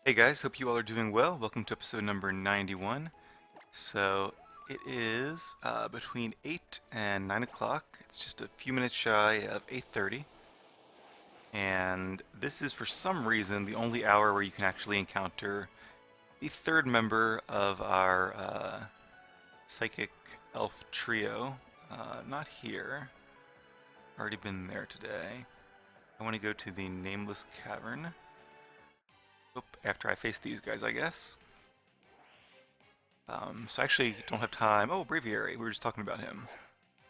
Hey guys, hope you all are doing well. Welcome to episode number 91. So it is between 8 and 9 o'clock. It's just a few minutes shy of 8:30. And this is for some reason the only hour where you can actually encounter the third member of our psychic elf trio. Not here. Already been there today. I want to go to the Nameless Cavern. Oop, after I face these guys, I guess. So I actually don't have time. Oh, Braviary, we were just talking about him.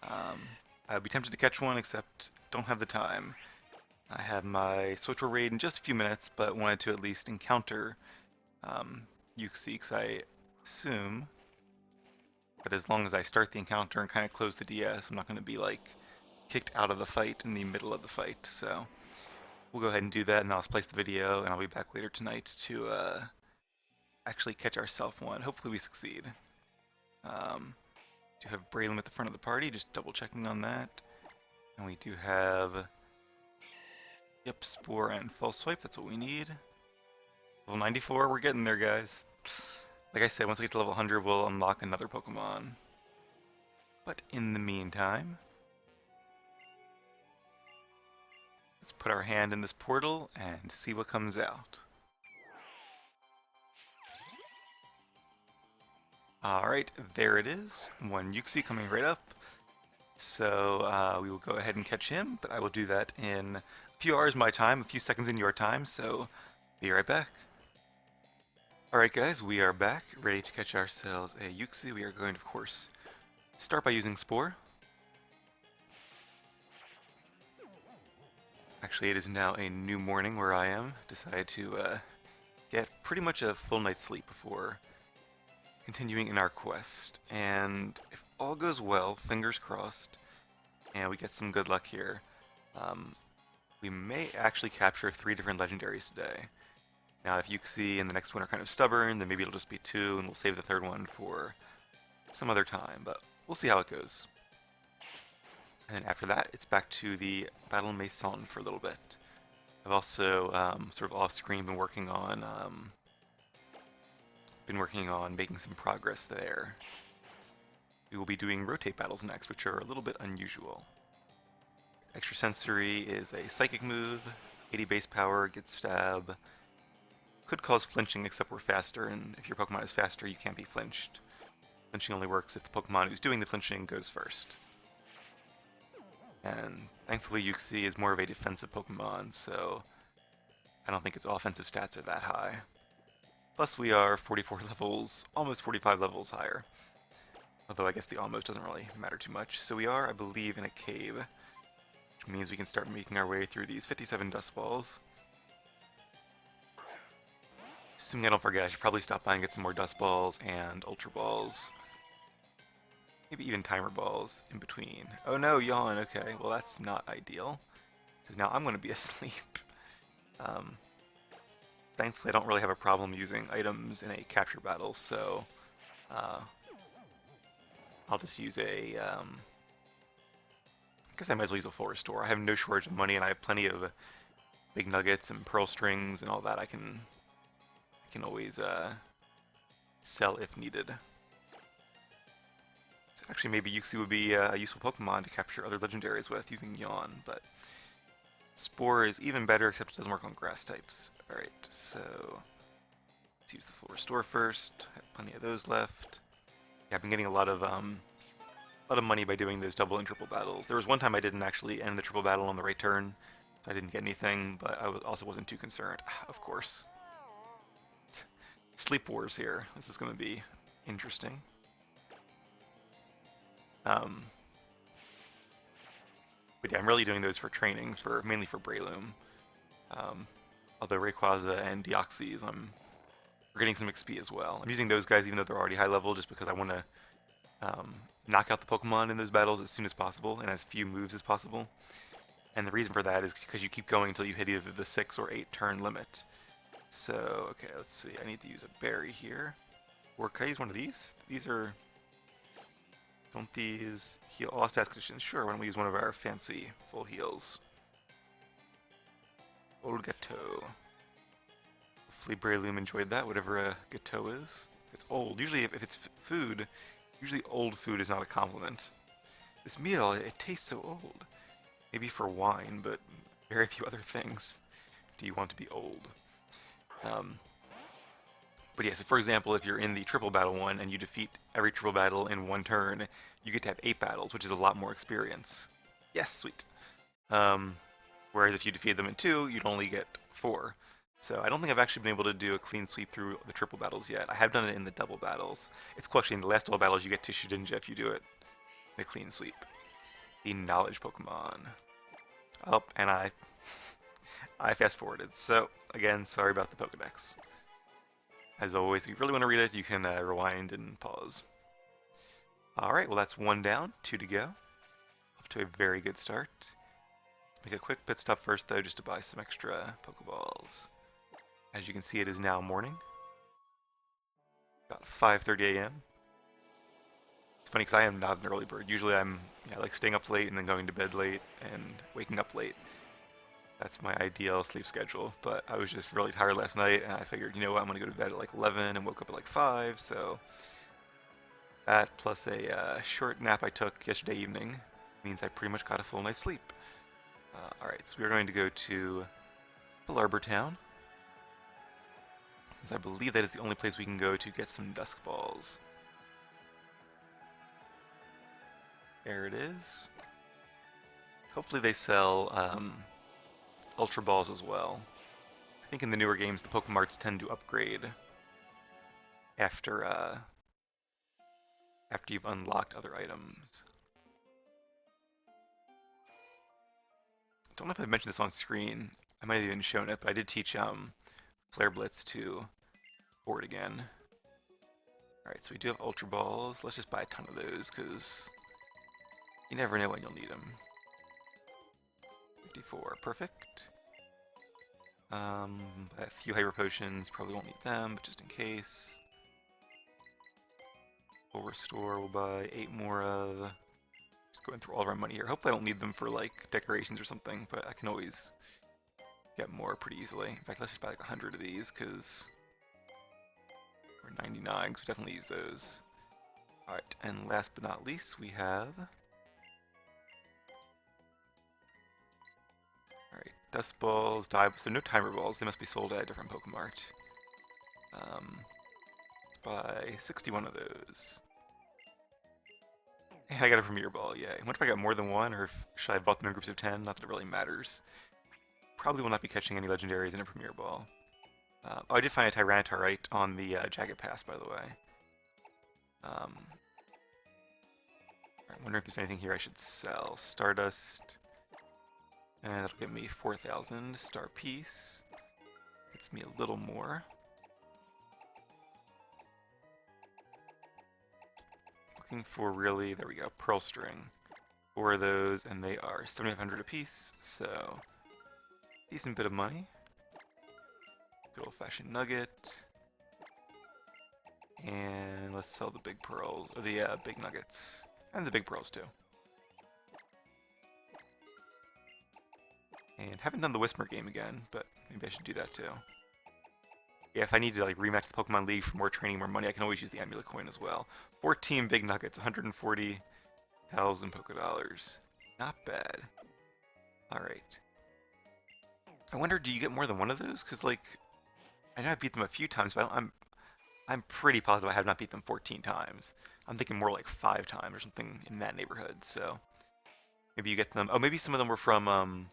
Um, I would be tempted to catch one, except don't have the time. I have my social raid in just a few minutes, but wanted to at least encounter Yuxi, because I assume that as long as I start the encounter and kind of close the DS, I'm not going to be like kicked out of the fight in the middle of the fight. So we'll go ahead and do that, and I'll splice the video, and I'll be back later tonight to actually catch ourselves one. Hopefully we succeed. Um, do have Braylon at the front of the party, just double checking on that. And we do have, yep, Spore and False Swipe, that's what we need. Level 94, we're getting there, guys. Like I said, once we get to level 100, we'll unlock another Pokemon. But in the meantime, let's put our hand in this portal and see what comes out. Alright, there it is. One Yuxi coming right up. So we will go ahead and catch him, but I will do that in a few hours my time, a few seconds in your time, so be right back. Alright guys, we are back, ready to catch ourselves a Yuxi. We are going to, of course, start by using Spore. Actually, it is now a new morning where I am. Decided to get pretty much a full night's sleep before continuing in our quest. And if all goes well, fingers crossed, and we get some good luck here, um, we may actually capture 3 different legendaries today. Now, if Yuxi and the next one are kind of stubborn, then maybe it'll just be 2, and we'll save the third one for some other time, but we'll see how it goes. And then after that, it's back to the Battle Maison for a little bit. I've also sort of off-screen been working on making some progress there. We will be doing rotate battles next, which are a little bit unusual. Extrasensory is a psychic move, 80 base power, gets stab, could cause flinching except we're faster, and if your Pokemon is faster, you can't be flinched. Flinching only works if the Pokemon who's doing the flinching goes first. And thankfully Yuxi is more of a defensive Pokemon, so I don't think its offensive stats are that high. Plus we are 44 levels, almost 45 levels higher. Although I guess the almost doesn't really matter too much. So we are, I believe, in a cave, which means we can start making our way through these 57 dust balls. Assuming I don't forget, I should probably stop by and get some more dust balls and ultra balls. Maybe even timer balls in between. Oh no, yawn, okay, well that's not ideal. Because now I'm going to be asleep. Um, Thankfully I don't really have a problem using items in a capture battle, so I'll just use I guess I might as well use a full restore. I have no shortage of money and I have plenty of big nuggets and pearl strings and all that I can always sell if needed. So actually maybe Yuxi would be a useful Pokemon to capture other legendaries with using Yawn, but Spore is even better except it doesn't work on grass types. Alright, so let's use the full restore first. I have plenty of those left. Yeah, I've been getting a lot of money by doing those double and triple battles. There was one time I didn't actually end the triple battle on the right turn, so I didn't get anything, but I also wasn't too concerned. Of course. Sleep Wars here. This is going to be interesting. But yeah, I'm really doing those for training, mainly for Breloom. Although Rayquaza and Deoxys, we're getting some XP as well. I'm using those guys even though they're already high level, just because I want to knock out the Pokemon in those battles as soon as possible and as few moves as possible. And the reason for that is because you keep going until you hit either the 6 or 8 turn limit. So, okay, let's see. I need to use a berry here. Or could I use one of these? These are... Don't these heal all stats conditions? Sure, why don't we use one of our fancy full heals? Olgato. Hopefully Breloom enjoyed that, whatever a Gateau is. It's old. Usually if it's food, usually old food is not a compliment. This meal, it tastes so old. Maybe for wine, but very few other things do you want to be old. Um, but yeah, so for example, if you're in the triple battle one and you defeat every triple battle in one turn, you get to have 8 battles, which is a lot more experience. Yes, sweet. Um, Whereas if you defeat them in 2, you'd only get 4. So I don't think I've actually been able to do a clean sweep through the triple battles yet. I have done it in the double battles. It's cool actually, in the last double battles you get to Shedinja if you do it in a clean sweep. The knowledge Pokemon. Oh, and I fast forwarded. So again, sorry about the Pokedex. As always, if you really want to read it, you can rewind and pause. Alright, well that's 1 down, 2 to go. Off to a very good start. Make a quick pit stop first though, just to buy some extra Pokeballs. As you can see, it is now morning. About 5:30 a.m. It's funny because I am not an early bird. Usually I'm like staying up late and then going to bed late and waking up late. That's my ideal sleep schedule, but I was just really tired last night and I figured, you know what, I'm going to go to bed at like 11 and woke up at like 5, so that plus a short nap I took yesterday evening means I pretty much got a full night's sleep. Alright, so we're going to go to Arbor Town, since I believe that is the only place we can go to get some Dusk Balls. There it is. Hopefully they sell Ultra Balls as well. I think in the newer games the Pokemarts tend to upgrade after after you've unlocked other items. Don't know if I mentioned this on screen. I might have even shown it, but I did teach Flare Blitz to board again. Alright, so we do have Ultra Balls. Let's just buy a ton of those, because you never know when you'll need them. 54, perfect. A few Hyper Potions, probably won't need them, but just in case. We'll restore, we'll buy 8 more of. Just going through all of our money here. Hopefully I don't need them for like decorations or something, but I can always get more pretty easily. In fact, let's just buy like 100 of these, because we're 99, because we definitely use those. Alright, and last but not least, we have... Alright, Dust Balls, so no Timer Balls, they must be sold at a different Pokemart. Let's buy 61 of those. And I got a Premier Ball, yay. I wonder if I got more than one, or should I have bought them in groups of 10? Not that it really matters. Probably will not be catching any legendaries in a Premier Ball. Oh, I did find a Tyranitar on the Jagged Pass, by the way. I wonder if there's anything here I should sell. Stardust. And that'll get me 4,000. Star Piece. Gets me a little more. Looking for really, there we go, Pearl String. 4 of those, and they are 7,500 apiece, so decent bit of money. Good old-fashioned nugget. And let's sell the big pearls, or the big nuggets. And the big pearls too. And haven't done the Whisper game again, but maybe I should do that too. Yeah, if I need to like rematch the Pokemon League for more training, more money, I can always use the Amulet Coin as well. 14 big nuggets, 140,000 Pokedollars. Not bad. Alright. I wonder, do you get more than one of those? Because like, I know I beat them a few times, but I'm pretty positive I have not beat them 14 times. I'm thinking more like 5 times or something in that neighborhood, so maybe you get them. Oh, maybe some of them were from, I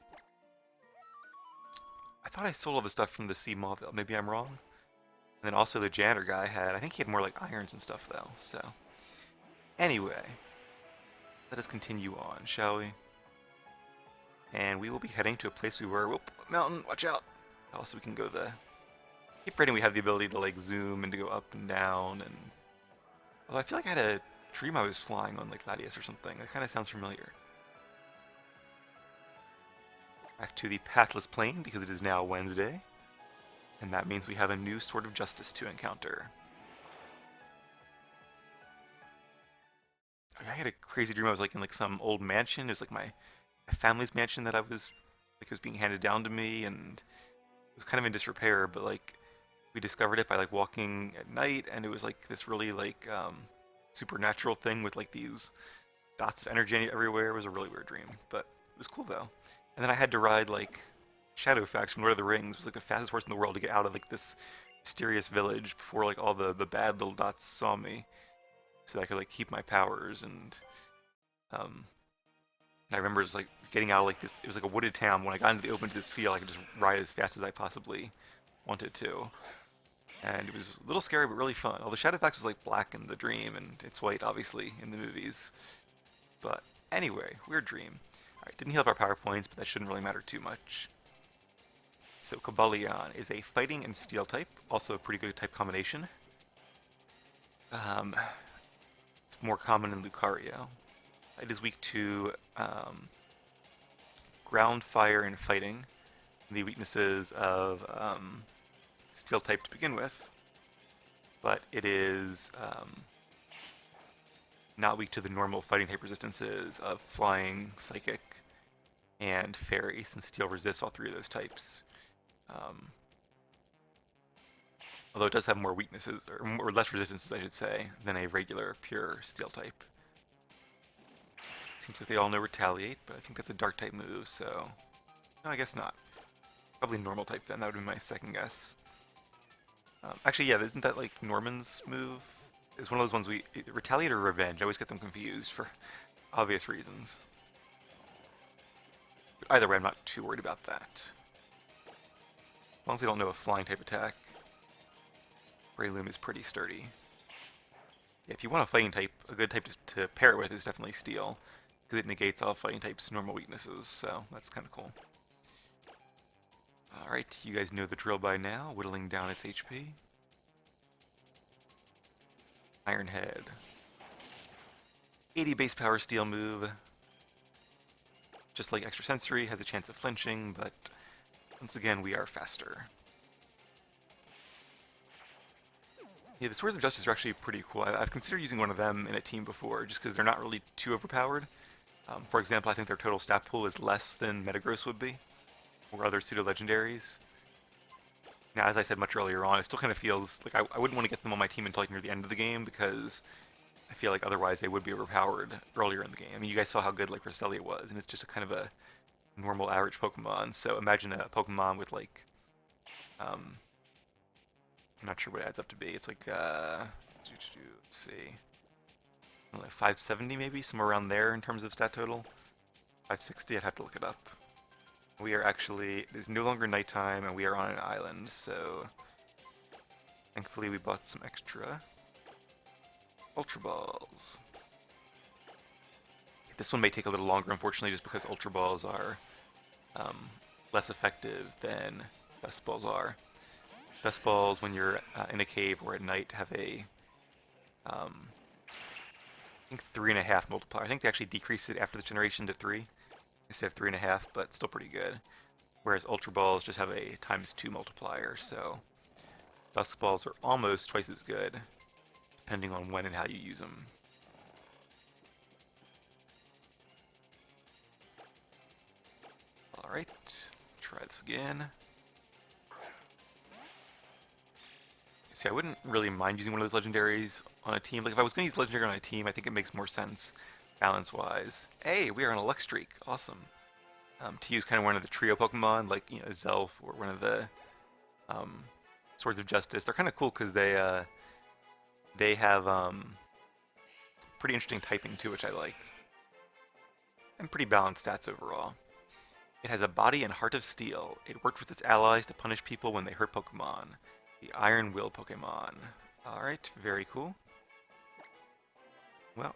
thought I sold all the stuff from the Sea Mauville. Maybe I'm wrong. And then also the janitor guy had, I think he had more like irons and stuff though, so. Anyway, let us continue on, shall we? And we will be heading to a place we were, whoop, mountain, watch out! Also we can go the, I keep forgetting we have the ability to like zoom and to go up and down, and, although I feel like I had a dream I was flying on like Latias or something, that kind of sounds familiar. Back to the Pathless Plain, because it is now Wednesday. And that means we have a new Sword of Justice to encounter. I had a crazy dream I was like in like some old mansion. It was like my family's mansion that I was, like it was being handed down to me, and it was kind of in disrepair, but like We discovered it by like walking at night, and it was like this really like supernatural thing with like these dots of energy everywhere. It was a really weird dream, but it was cool though. And then I had to ride like Shadowfax from Lord of the Rings. It was like the fastest horse in the world to get out of like this mysterious village before like all the bad little dots saw me, so that I could like keep my powers. Um, and I remember just like getting out of like this. It was like a wooded town. When I got into the open to this field, I could just ride as fast as I possibly wanted to. And it was a little scary but really fun. Although Shadowfax was like black in the dream, and it's white obviously in the movies. But anyway, weird dream. Alright, didn't heal up our power points, but that shouldn't really matter too much. So Caballion is a fighting and steel type, also a pretty good type combination. Um, it's more common in Lucario. It is weak to ground, fire, and fighting, the weaknesses of steel type to begin with, but it is not weak to the normal fighting type resistances of flying, psychic, and fairy, since steel resists all three of those types. Um, although it does have more weaknesses, or less resistances, I should say, than a regular pure steel type. Seems like they all know Retaliate, but I think that's a dark type move, so no, I guess not. Probably normal type then. That would be my second guess. Actually, yeah, isn't that like Norman's move? It's one of those ones Retaliate or Revenge. I always get them confused for obvious reasons. But either way, I'm not too worried about that. As long as they don't know a flying type attack. Breloom is pretty sturdy. Yeah, if you want a fighting type, a good type to pair it with is definitely Steel, because it negates all fighting types' normal weaknesses, so that's kind of cool. Alright, you guys know the drill by now, whittling down its HP. Iron Head. 80 base power steel move. Just like Extra Sensory, has a chance of flinching, but once again, we are faster. Yeah, the Swords of Justice are actually pretty cool. I've considered using one of them in a team before, just because they're not really too overpowered. For example, I think their total stat pool is less than Metagross would be, or other pseudo-legendaries. Now, as I said much earlier on, it still kind of feels like I wouldn't want to get them on my team until like near the end of the game, because I feel like otherwise they would be overpowered earlier in the game. I mean, you guys saw how good like Roselia was, and it's just a kind of a normal average Pokemon. So imagine a Pokemon with like, I'm not sure what it adds up to be. It's like, let's see, like 570 maybe, somewhere around there in terms of stat total. 560, I'd have to look it up. We are actually, it is no longer nighttime, and we are on an island, so thankfully we bought some extra Ultra Balls. This one may take a little longer, unfortunately, just because Ultra Balls are less effective than Best Balls are. Best Balls, when you're in a cave or at night, have a, I think 3.5 multiplier. I think they actually decrease it after this generation to 3 instead of 3.5, but still pretty good. Whereas Ultra Balls just have a ×2 multiplier, so Best Balls are almost twice as good, depending on when and how you use them. Alright, try this again. See, I wouldn't really mind using one of those legendaries on a team. Like, if I was going to use legendary on a team, I think it makes more sense balance-wise. Hey, we are on a luck streak. Awesome. To use kind of one of the trio Pokemon, like, you know, Zelf or one of the um, Swords of Justice. They're kind of cool because they have pretty interesting typing too, which I like. And pretty balanced stats overall. It has a body and heart of steel. It worked with its allies to punish people when they hurt Pokemon. The Iron Will Pokemon. Alright, very cool. Well,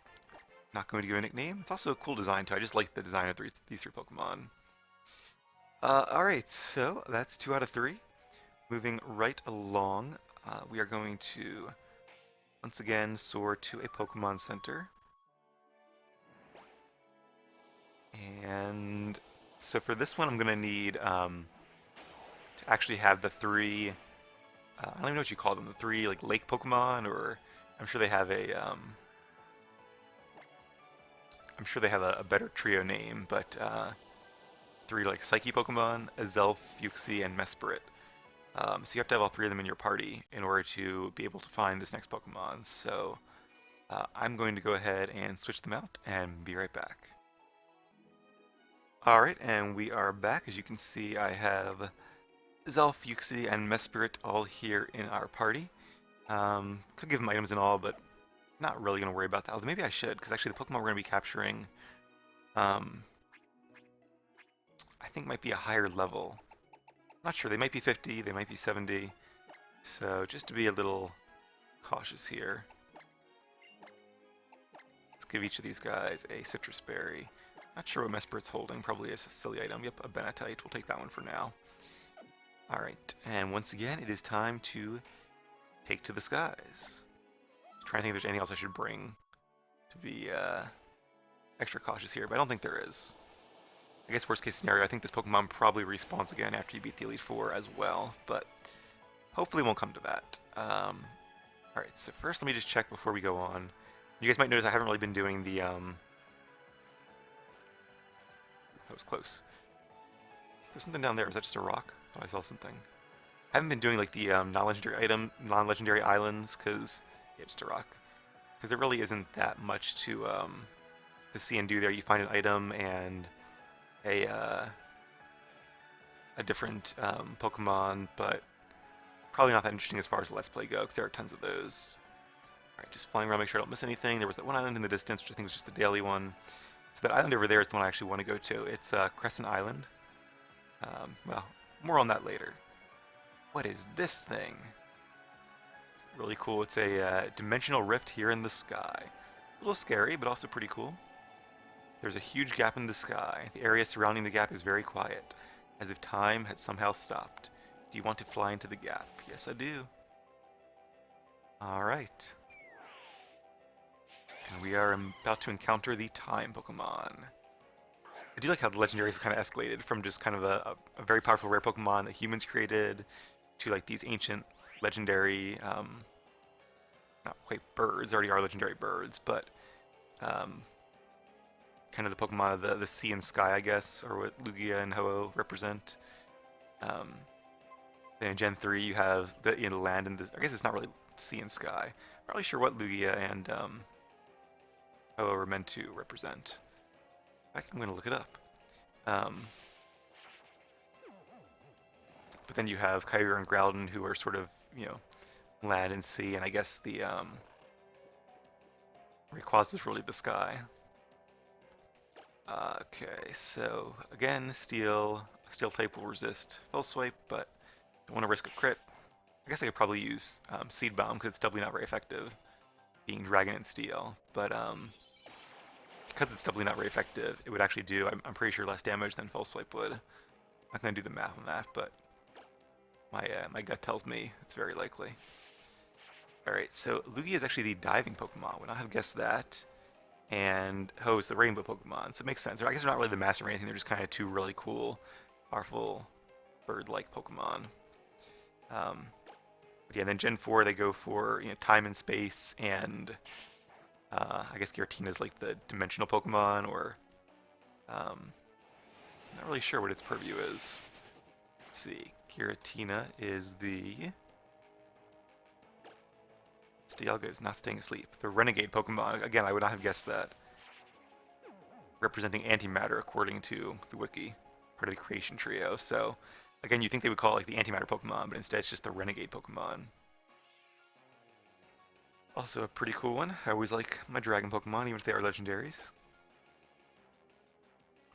not going to give a nickname. It's also a cool design too. I just like the design of these three Pokemon. Alright, so that's 2 out of 3. Moving right along, we are going to once again soar to a Pokemon Center. And so for this one, I'm going to need to actually have the 3, I don't even know what you call them, the 3 like lake Pokemon, or I'm sure they have a better trio name, but 3 like Psyche Pokemon, Azelf, Fuxie, and Mesprit. So you have to have all three of them in your party in order to be able to find this next Pokemon. So I'm going to go ahead and switch them out and be right back. Alright, and we are back. As you can see, I have Zelf, Uxie, and Mesprit all here in our party. Could give them items and all, but not really going to worry about that. Although maybe I should, because actually the Pokemon we're going to be capturing, um, I think might be a higher level. Not sure, they might be 50, they might be 70. So just to be a little cautious here, let's give each of these guys a citrus berry. Not sure what Mesprit's holding, probably a silly item. Yep, a Benatite. We'll take that one for now. Alright, and once again, it is time to take to the skies. Trying to think if there's anything else I should bring to be extra cautious here, but I don't think there is. I guess worst case scenario, I think this Pokemon probably respawns again after you beat the Elite Four as well, but hopefully it won't come to that. Alright, so first let me just check before we go on. You guys might notice I haven't really been doing the, that was close. Is there something down there? Is that just a rock? Oh, I saw something. I haven't been doing like the non-legendary islands, because, yeah, just a rock. Because there really isn't that much to see and do there. You find an item and a different Pokemon, but probably not that interesting as far as Let's Play go, because there are tons of those. Alright, just flying around, make sure I don't miss anything. There was that one island in the distance, which I think was just the daily one. So that island over there is the one I actually want to go to. It's Crescent Island. Well, more on that later. What is this thing? It's really cool. It's a dimensional rift here in the sky. A little scary, but also pretty cool. There's a huge gap in the sky. The area surrounding the gap is very quiet, as if time had somehow stopped. Do you want to fly into the gap? Yes, I do. Alright. And we are about to encounter the Time Pokemon. I do like how the legendaries have kind of escalated from just kind of a very powerful rare Pokemon that humans created to like these ancient legendary, not quite birds, already are legendary birds, but kind of the Pokemon of the sea and sky, I guess, or what Lugia and Ho-Oh represent. Then in Gen 3 you have the land and I guess it's not really sea and sky. Not really sure what Lugia and Ho-Oh are meant to represent. In fact, I'm going to look it up. But then you have Kyogre and Groudon, who are sort of, land and sea, and I guess the Rayquaza is really the sky. Okay, so again, Steel type will resist Full Swipe, but don't want to risk a crit. I guess I could probably use Seed Bomb because it's doubly not very effective, being Dragon and Steel. But because it's doubly not very effective, it would actually do, I'm pretty sure, less damage than Full Swipe would. I'm not going to do the math on that, but my gut tells me it's very likely. Alright, so Lugia is actually the diving Pokemon. Would not have guessed that. And Ho is the rainbow Pokemon, so it makes sense. I guess they're not really the master or anything, they're just kind of two really cool, powerful, bird-like Pokemon. But yeah, then Gen 4 they go for time and space, and I guess Giratina's like the dimensional Pokemon, or not really sure what its purview is. Let's see, Giratina is the Dialga is not staying asleep. The Renegade Pokemon, again, I would not have guessed that. Representing antimatter according to the wiki, part of the creation trio. So, again, you think they would call it like the antimatter Pokemon, but instead it's just the Renegade Pokemon. Also a pretty cool one. I always like my Dragon Pokemon, even if they are legendaries.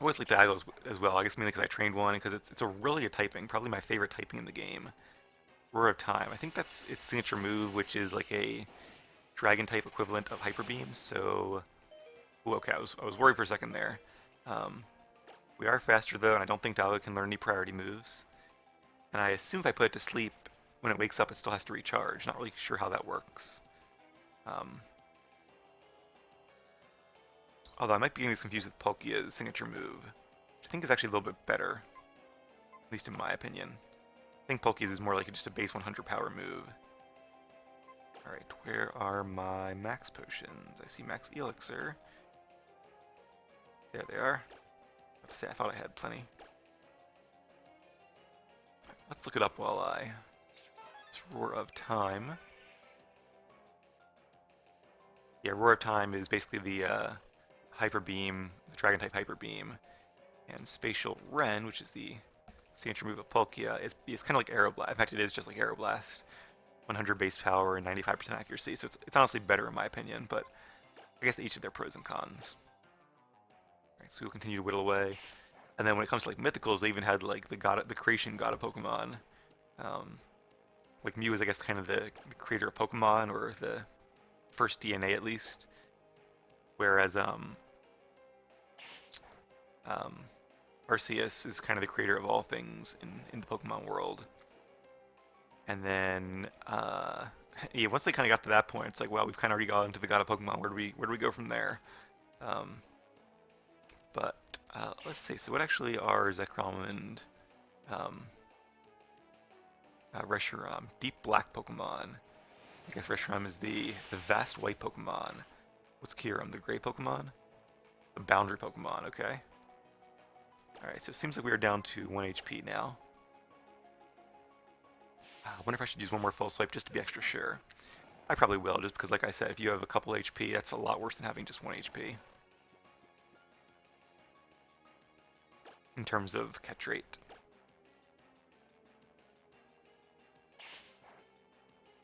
I always like Dialga as well, I guess mainly because I trained one, and because it's a really a typing, probably my favorite typing in the game. Roar of Time. I think that's its signature move, which is like a Dragon type equivalent of Hyper Beam, so... Ooh, okay, I was worried for a second there. We are faster though, and I don't think Dialga can learn any priority moves. And I assume if I put it to sleep, when it wakes up it still has to recharge. Not really sure how that works. Although I might be getting this confused with Palkia's signature move, which I think is actually a little bit better, at least in my opinion. I think Palkia's is more like just a base 100 power move. Alright, where are my max potions? I see max elixir. There they are. I have to say, I thought I had plenty. Let's look it up while I It's Roar of Time. Yeah, Roar of Time is basically the Hyper Beam, the Dragon type Hyper Beam, and Spatial Ren, which is the signature move of Palkia, is kind of like Aeroblast. In fact, it is just like Aeroblast. 100 base power and 95% accuracy, so it's honestly better in my opinion, but I guess each of their pros and cons. Right, so we'll continue to whittle away. And then when it comes to like mythicals, they even had like the creation god of Pokemon. Um, like Mew is I guess kind of the creator of Pokemon, or the first DNA at least. Whereas um, Arceus is kind of the creator of all things in the Pokemon world. And then yeah, once they kind of got to that point, it's like, well, we've kind of already got into the god of Pokemon. Where do we go from there? Um, but let's see. So what actually are Zekrom and um, Reshiram? Deep Black Pokemon. I guess Reshiram is the Vast White Pokemon. What's Kyurem? The Gray Pokemon? The Boundary Pokemon. Okay. All right. So it seems like we are down to 1 HP now. I wonder if I should use one more full swipe just to be extra sure. I probably will, just because, like I said, if you have a couple HP, that's a lot worse than having just 1 HP. In terms of catch rate.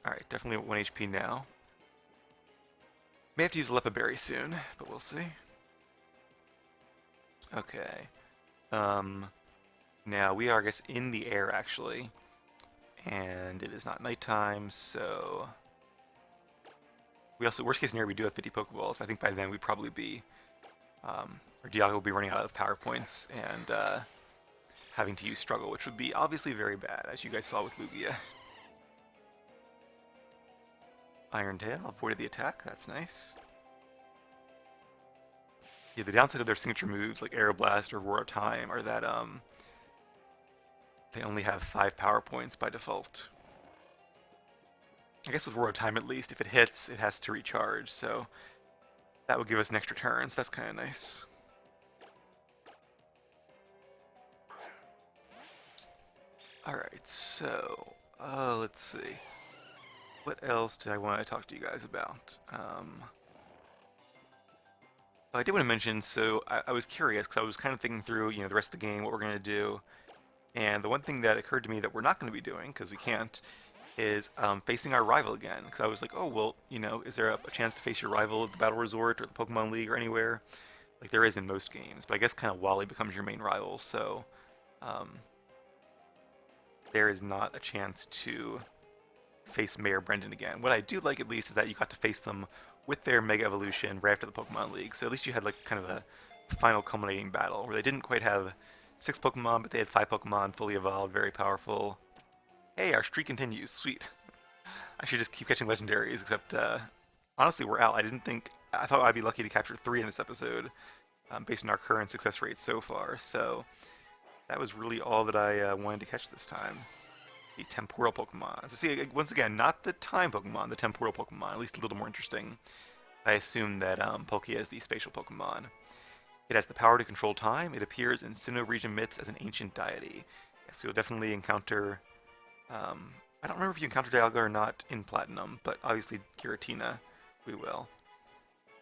Alright, definitely at 1 HP now. May have to use a Lepa Berry soon, but we'll see. Okay. Now we are, I guess, in the air, actually. And it is not nighttime, so... We also, worst case scenario, we do have 50 Pokeballs, but I think by then we'd probably be... our Dialga will be running out of power points, and having to use Struggle, which would be obviously very bad, as you guys saw with Lugia. Iron Tail, avoided the attack, that's nice. Yeah, the downside of their signature moves, like Aeroblast or Roar of Time, are that they only have 5 power points by default. I guess with Roar of Time at least, if it hits, it has to recharge, so that would give us an extra turn, so that's kind of nice. Alright, so, let's see. What else did I want to talk to you guys about? I did want to mention, so I was curious, because I was kind of thinking through, the rest of the game, what we're going to do, and the one thing that occurred to me that we're not going to be doing, because we can't, is facing our rival again. Because I was like, oh, well, is there a chance to face your rival at the Battle Resort or the Pokemon League or anywhere? Like there is in most games, but I guess kind of Wally becomes your main rival, so um, there is not a chance to face Mayor Brendan again. What I do like at least is that you got to face them with their Mega Evolution right after the Pokemon League, so at least you had like kind of a final culminating battle where they didn't quite have 6 Pokemon, but they had 5 Pokemon fully evolved, very powerful. Hey, our streak continues. Sweet. I should just keep catching legendaries, except honestly, we're out. I thought I'd be lucky to capture 3 in this episode, based on our current success rate so far. So that was really all that I wanted to catch this time. The temporal Pokemon. So see, once again, not the time Pokemon, the temporal Pokemon, at least a little more interesting. I assume that Palkia is the spatial Pokemon. It has the power to control time. It appears in Sinnoh region myths as an ancient deity. Yes, you'll definitely encounter I don't remember if you encountered Dialga or not in Platinum, but obviously Giratina, we will.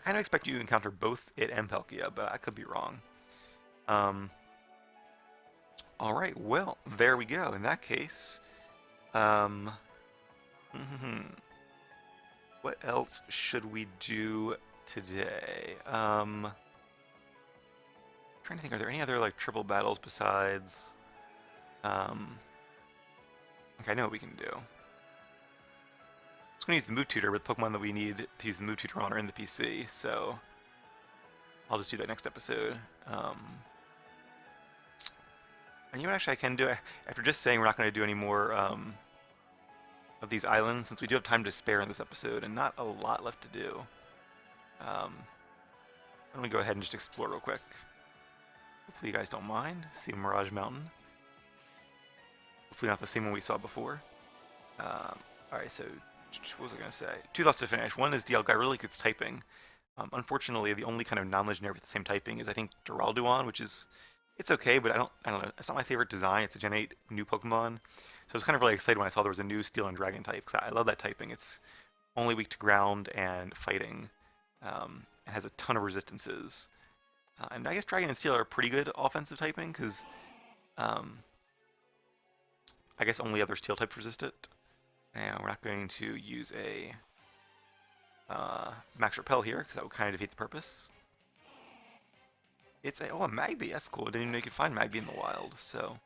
I kind of expect you to encounter both it and Palkia, but I could be wrong. Alright, well, there we go. In that case, what else should we do today? Trying to think, are there any other like triple battles besides? Okay, I know what we can do. I'm just going to use the Move Tutor with Pokemon that we need to use the Move Tutor on are in the PC, so I'll just do that next episode. And you know what actually I can do? After just saying we're not going to do any more of these islands, since we do have time to spare in this episode and not a lot left to do, I'm going to go ahead and just explore real quick. Hopefully you guys don't mind. See Mirage Mountain. Hopefully not the same one we saw before. Alright, so what was I going to say? 2 thoughts to finish. One is Dialga really gets typing. Unfortunately, the only kind of non-legendary with the same typing is I think Duraludon, which is it's okay, but I don't know. It's not my favorite design. It's a Gen 8 new Pokemon. So I was kind of really excited when I saw there was a new Steel and Dragon type, because I love that typing. It's only weak to ground and fighting. It has a ton of resistances. And I guess Dragon and Steel are pretty good offensive typing, because um, I guess only other Steel types resist it. And we're not going to use a Max Repel here, because that would kind of defeat the purpose. It's a Magby. That's cool. I didn't even know you could find Magby in the wild. So,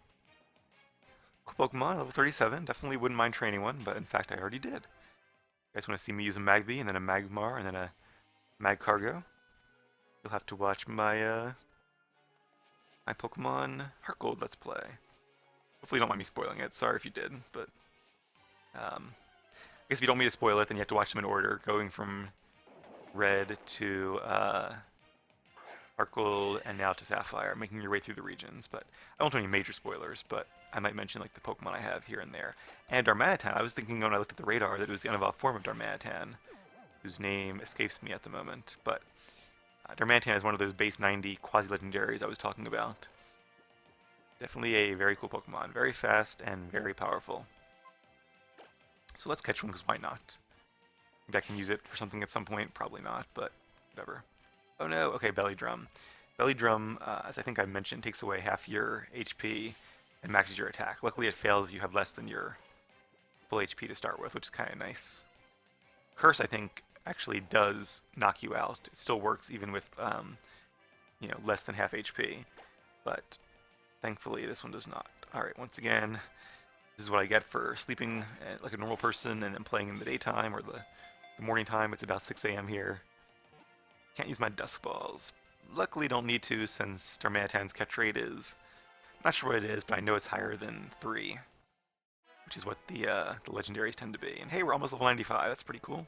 cool Pokemon, level 37. Definitely wouldn't mind training one, but in fact, I already did. You guys want to see me use a Magby, and then a Magmar, and then a Magcargo? You'll have to watch my my Pokemon Heart Gold Let's Play. Hopefully, you don't mind me spoiling it. Sorry if you did, but I guess if you don't want me to spoil it, then you have to watch them in order, going from Red to Sparkle, and now to Sapphire, making your way through the regions. But I won't do any major spoilers, but I might mention like the Pokemon I have here and there. And Darmanitan, I was thinking when I looked at the radar that it was the unevolved form of Darmanitan, whose name escapes me at the moment. But Darmanitan is one of those base 90 quasi-legendaries I was talking about. Definitely a very cool Pokemon, very fast and very powerful. So let's catch one, because why not? Maybe I can use it for something at some point, probably not, but whatever. Oh no, okay, Belly Drum. Belly Drum, as I think I mentioned, takes away half your HP and maxes your attack. Luckily it fails if you have less than your full HP to start with, which is kind of nice. Curse, I think, actually does knock you out. It still works even with, less than half HP, but thankfully this one does not. Alright, once again, this is what I get for sleeping like a normal person and then playing in the daytime or the morning time. It's about 6 a.m. here. Can't use my Dusk Balls. Luckily don't need to, since Darmanitan's catch rate is, not sure what it is, but I know it's higher than 3, which is what the legendaries tend to be. And hey, we're almost level 95, that's pretty cool.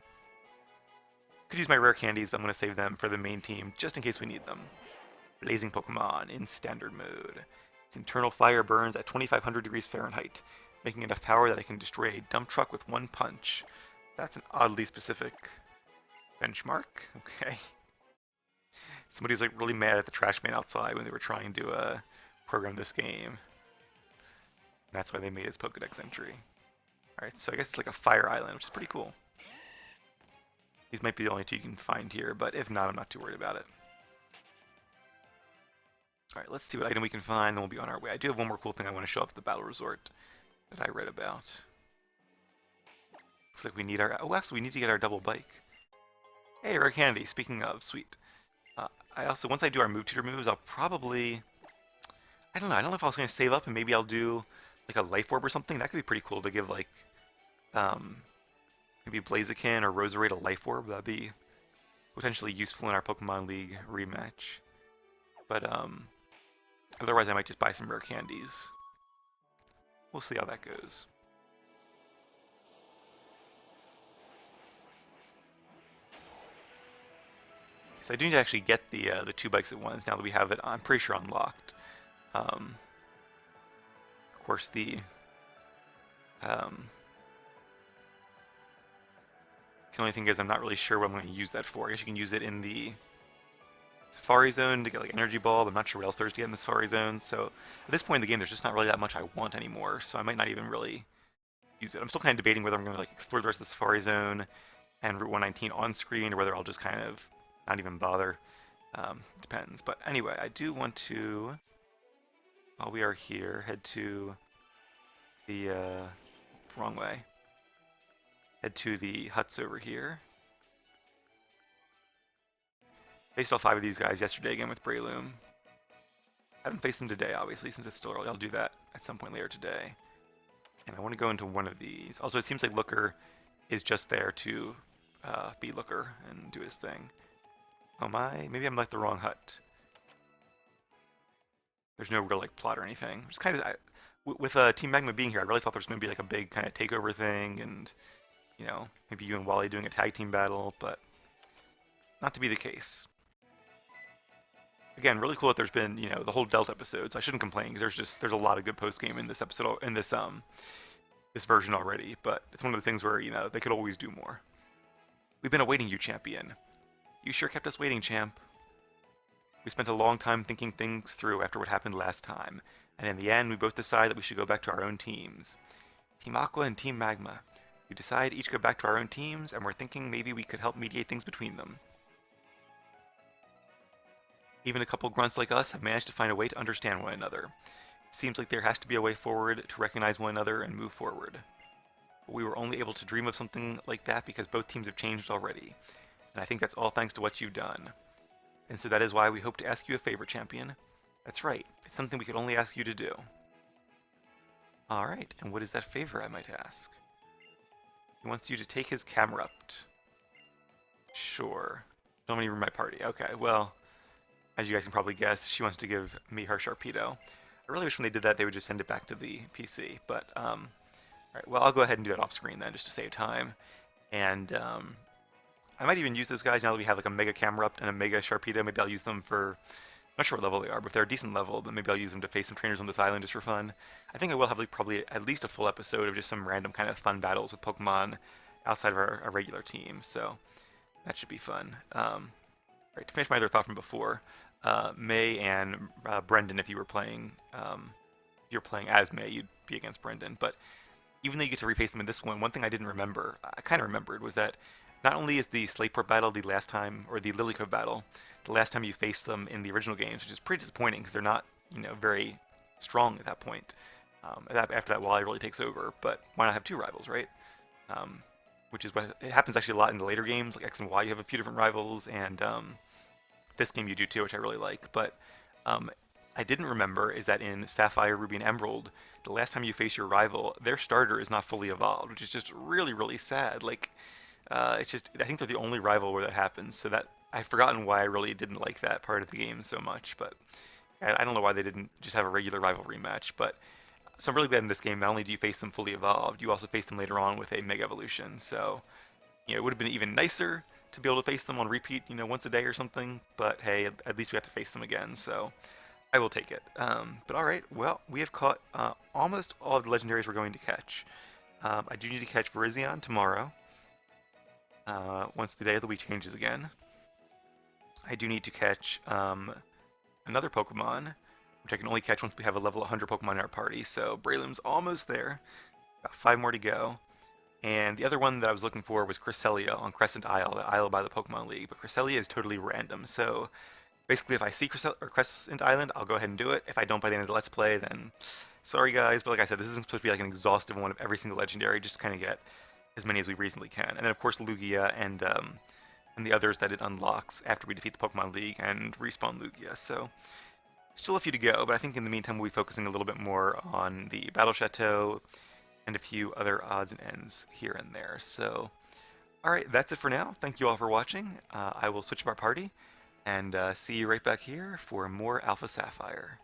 Could use my rare candies, but I'm going to save them for the main team, just in case we need them. Blazing Pokemon in standard mode. Its internal fire burns at 2500 degrees Fahrenheit, making enough power that I can destroy a dump truck with one punch. That's an oddly specific benchmark. Okay. Somebody was like really mad at the trash man outside when they were trying to program this game. And that's why they made its Pokedex entry. Alright, so I guess it's like a fire island, which is pretty cool. These might be the only two you can find here, but if not, I'm not too worried about it. Alright, let's see what item we can find, then we'll be on our way. I do have one more cool thing I want to show off at the Battle Resort that I read about. Looks like we need our... Oh, actually, we need to get our double bike. Hey, rare candy. Speaking of, sweet. I also, once I do our move tutor moves, I'll probably... I don't know if I was going to save up and maybe I'll do like a Life Orb or something. That could be pretty cool to give like... maybe Blaziken or Roserade a Life Orb. That'd be potentially useful in our Pokemon League rematch. But, otherwise I might just buy some rare candies. We'll see how that goes. So I do need to actually get the 2 bikes at once now that we have it, I'm pretty sure, unlocked. Of course, the only thing is I'm not really sure what I'm going to use that for. I guess you can use it in the Safari Zone to get like Energy Ball, but I'm not sure what else there's to get in the Safari Zone. So at this point in the game, there's just not really that much I want anymore. So I might not even really use it. I'm still kind of debating whether I'm going to like explore the rest of the Safari Zone and Route 119 on screen, or whether I'll just kind of not even bother. Depends. But anyway, I do want to, while we are here, head to the wrong way. Head to the huts over here. Faced all 5 of these guys yesterday again with Breloom. Haven't faced them today, obviously, since it's still early. I'll do that at some point later today. And I want to go into one of these. Also, it seems like Looker is just there to be Looker and do his thing. Oh my, maybe I'm like the wrong hut. There's no real like plot or anything. Just kind of, with Team Magma being here, I really thought there was going to be like a big kind of takeover thing, and maybe you and Wally doing a tag team battle, but not to be the case. Again, really cool that there's been, the whole Delta episode, so I shouldn't complain, because there's a lot of good post game in this episode, in this version already, but it's one of those things where, they could always do more. We've been awaiting you, champion. You sure kept us waiting, champ. We spent a long time thinking things through after what happened last time, and in the end, we both decided that we should go back to our own teams. Team Aqua and Team Magma. We decided each go back to our own teams, and we're thinking maybe we could help mediate things between them. Even a couple grunts like us have managed to find a way to understand one another. It seems like there has to be a way forward to recognize one another and move forward. But we were only able to dream of something like that because both teams have changed already. And I think that's all thanks to what you've done. And so that is why we hope to ask you a favor, champion. That's right, it's something we could only ask you to do. Alright, and what is that favor, I might ask? He wants you to take his Camerupt. Sure. Don't want to ruin my party. Okay, well, as you guys can probably guess, she wants to give me her Sharpedo. I really wish when they did that they would just send it back to the PC, but, alright, well, I'll go ahead and do that off screen then, just to save time. And, I might even use those guys now that we have like a Mega Camerupt and a Mega Sharpedo. Maybe I'll use them for, I'm not sure what level they are, but if they're a decent level, then maybe I'll use them to face some trainers on this island just for fun. I think I will have like probably at least a full episode of just some random kind of fun battles with Pokemon outside of our regular team, so that should be fun. Right, to finish my other thought from before, May and Brendan, if you were playing, if you're playing as May, you'd be against Brendan. But even though you get to reface them in this one thing I didn't remember, I kind of remembered, was that not only is the Slateport battle the last time, or the Lilycove battle, the last time you face them in the original games, which is pretty disappointing because they're not, very strong at that point. After that, Wally really takes over. But why not have two rivals, right? Um, which is what it happens actually a lot in the later games, like X and Y. You have a few different rivals, and this game you do too, which I really like. But um, I didn't remember is that in Sapphire, Ruby, and Emerald, the last time you face your rival, their starter is not fully evolved, which is just really, really sad. Like, it's just I think they're the only rival where that happens. So that I've forgotten why I really didn't like that part of the game so much. But I don't know why they didn't just have a regular rivalry match. But so I'm really glad in this game. Not only do you face them fully evolved, you also face them later on with a Mega Evolution. So it would have been even nicer to be able to face them on repeat, once a day or something. But hey, at least we have to face them again. So I will take it. But all right, well, we have caught almost all of the legendaries we're going to catch. I do need to catch Virizion tomorrow, once the day of the week changes again. I do need to catch another Pokemon, which I can only catch once we have a level 100 Pokemon in our party. So Breloom's almost there. Got 5 more to go. And the other one that I was looking for was Cresselia on Crescent Isle, that isle by the Pokemon League. But Cresselia is totally random, so basically if I see Crescent Island, I'll go ahead and do it. If I don't by the end of the Let's Play, then sorry guys. But like I said, this isn't supposed to be like an exhaustive one of every single legendary, just to kind of get as many as we reasonably can. And then of course Lugia and the others that it unlocks after we defeat the Pokemon League and respawn Lugia. So still a few to go, but I think in the meantime we'll be focusing a little bit more on the Battle Chateau and a few other odds and ends here and there. So, alright, that's it for now. Thank you all for watching. I will switch up our party and see you right back here for more Alpha Sapphire.